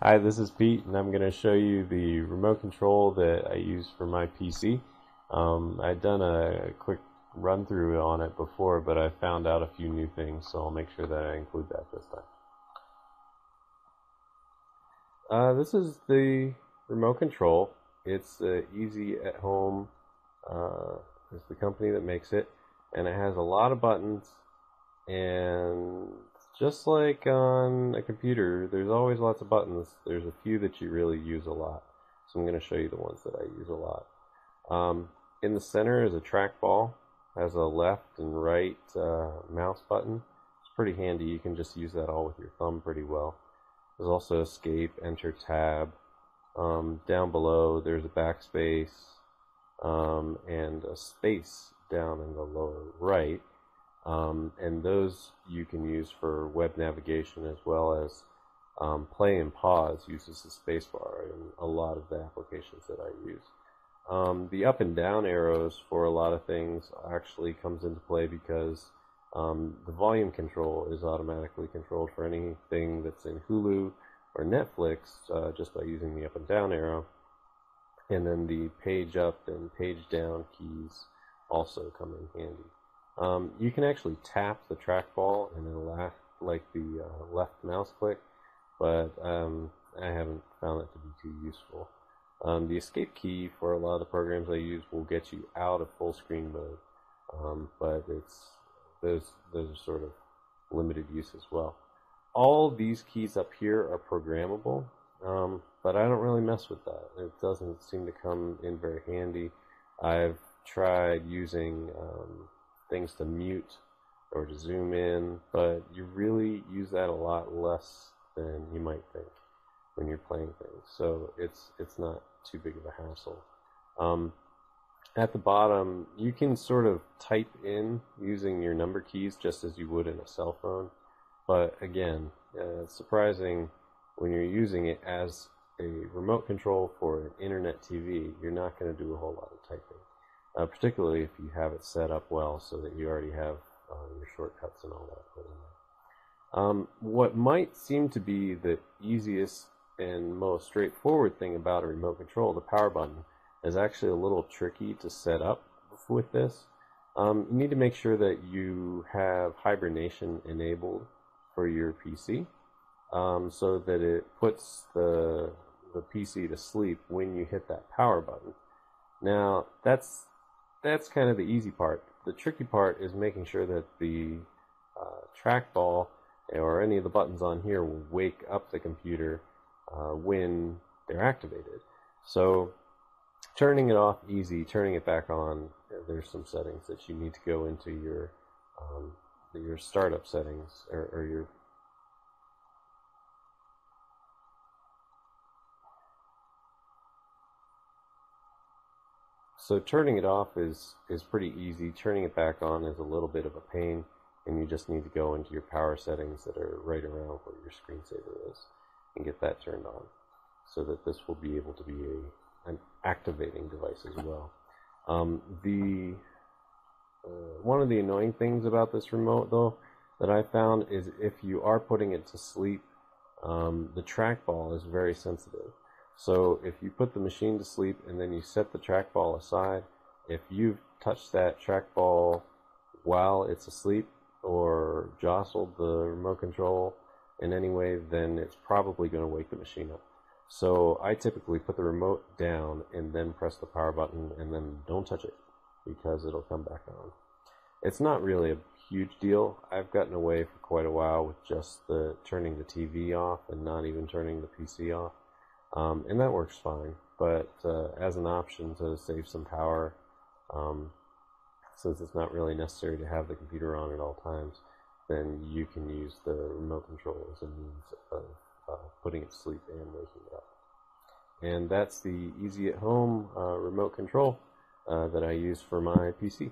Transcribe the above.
Hi, this is Pete, and I'm going to show you the remote control that I use for my PC. I'd done a quick run through on it before, but I found out a few new things, so I'll make sure that I include that this time. This is the remote control. It's Easy at Home. It's the company that makes it, and it has a lot of buttons. And just like on a computer, there's always lots of buttons. There's a few that you really use a lot. So I'm going to show you the ones that I use a lot. In the center is a trackball. Has a left and right mouse button. It's pretty handy. You can just use that all with your thumb pretty well. There's also escape, enter, tab. Down below there's a backspace and a space down in the lower right. And those you can use for web navigation as well as play and pause uses the spacebar in a lot of the applications that I use. The up and down arrows for a lot of things actually comes into play because the volume control is automatically controlled for anything that's in Hulu or Netflix just by using the up and down arrow. And then the page up and page down keys also come in handy. You can actually tap the trackball and it'll act like the left mouse click, but I haven't found it to be too useful. The escape key for a lot of the programs I use will get you out of full screen mode, but those are sort of limited use as well. All these keys up here are programmable, but I don't really mess with that. It doesn't seem to come in very handy. I've tried using things to mute or to zoom in, but you really use that a lot less than you might think when you're playing things. So it's not too big of a hassle. At the bottom, you can sort of type in using your number keys just as you would in a cell phone. But again, it's surprising when you're using it as a remote control for an internet TV, you're not going to do a whole lot of typing. Particularly if you have it set up well so that you already have your shortcuts and all that put in there. What might seem to be the easiest and most straightforward thing about a remote control, the power button, is actually a little tricky to set up with this. You need to make sure that you have hibernation enabled for your PC so that it puts the PC to sleep when you hit that power button. Now, that's kind of the easy part. The tricky part is making sure that the trackball or any of the buttons on here will wake up the computer when they're activated. So turning it off easy, turning it back on, there's some settings that you need to go into your startup settings or your So turning it off is pretty easy. Turning it back on is a little bit of a pain, and you just need to go into your power settings that are right around where your screensaver is and get that turned on so that this will be able to be an activating device as well. One of the annoying things about this remote, though, that I found is if you are putting it to sleep, the trackball is very sensitive. So if you put the machine to sleep and then you set the trackball aside, if you've touched that trackball while it's asleep or jostled the remote control in any way, then it's probably going to wake the machine up. So I typically put the remote down and then press the power button and then don't touch it because it'll come back on. It's not really a huge deal. I've gotten away for quite a while with just turning the TV off and not even turning the PC off. And that works fine, but as an option to save some power, since it's not really necessary to have the computer on at all times, then you can use the remote control as a means of putting it to sleep and waking it up. And that's the Easy at Home remote control that I use for my PC.